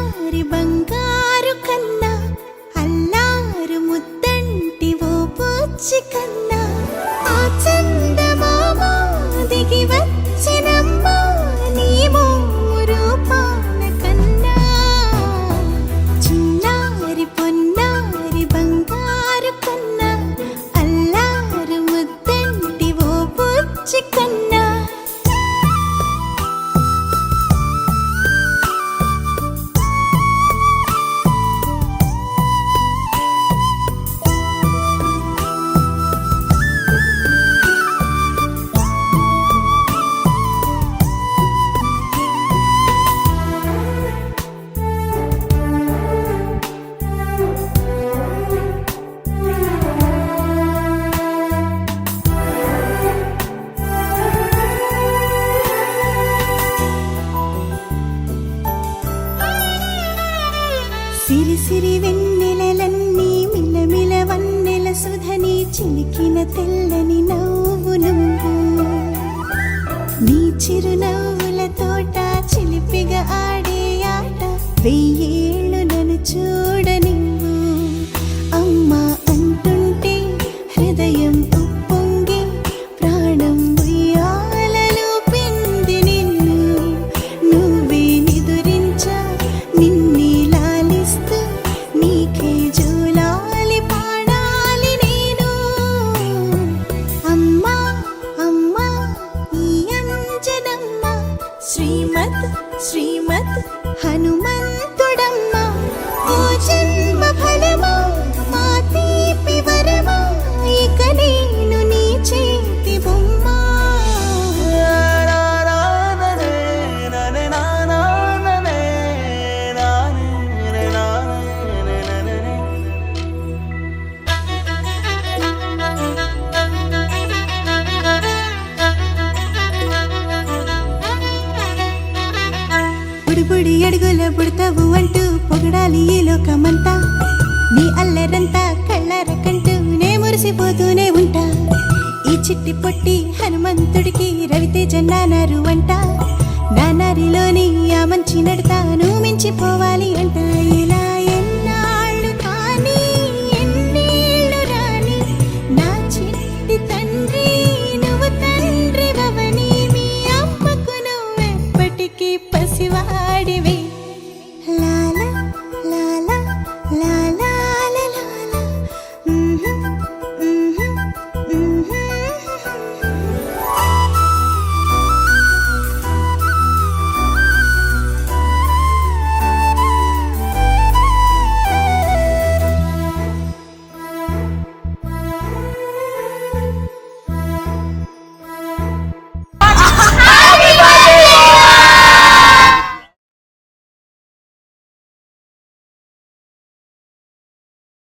చిన్నారి బంగారు కన్నా అల్లారు ముద్దంటి ఓ బుజ్జి కన్నా ఆ చందమామ దిగి వచ్చినమ్మ నీ రూపాన కన్నా చిన్నారి పొన్నారి బంగారు కన్నా అల్లారు ముద్దంటి ఓ బుజ్జి కన్నా. సిరి సిరి వెన్నెలలన్నీ మిలమిల వన్నెల సుధని చిలికిన తెల్లని నవ్వు నువ్వు నీ చిరునవ్వుల తోట చిలిపిగా ఆడే ఆట వెయ్యేళ్ళు నన్ను చూడ నువ్వు అమ్మా అంటుంటే హృదయం ఉప్పొంగి ప్రాణం ఉయ్యాలలో పిండి నిన్ను నువ్వే నిదురించా నిన్నే నీకే జూలాలి పాడాలి నేను అమ్మా అమ్మా ఈ అంజనమ్మ శ్రీమత్ శ్రీమత్ హనుమంతుడమ్మ ఓ జన్మ ఫలమా మా తీపి వరమా ఇక నేను నీ చేతి బొమ్మ. బుడి అడుగుల బుడతావు అంటూ పొగడాలి ఈ లోకమంతా నీ అల్లరంతా కళ్ళరకంటూ నే మురిసిపోతూనే ఉంటా ఈ చిట్టి పొట్టి హనుమంతుడికి రవితేజ నానారు అంట నానారిలోని ఆ మంచి నడతాను మించిపోవాలి అంట ఇలా ఎన్నాళ్ళు కానీ ఎన్నేళ్ళు రాని నా చిట్టి తండ్రి నువ్వు తండ్రి భవని మీ అమ్మకు నువ్వెప్పటికీ పసివాడివి.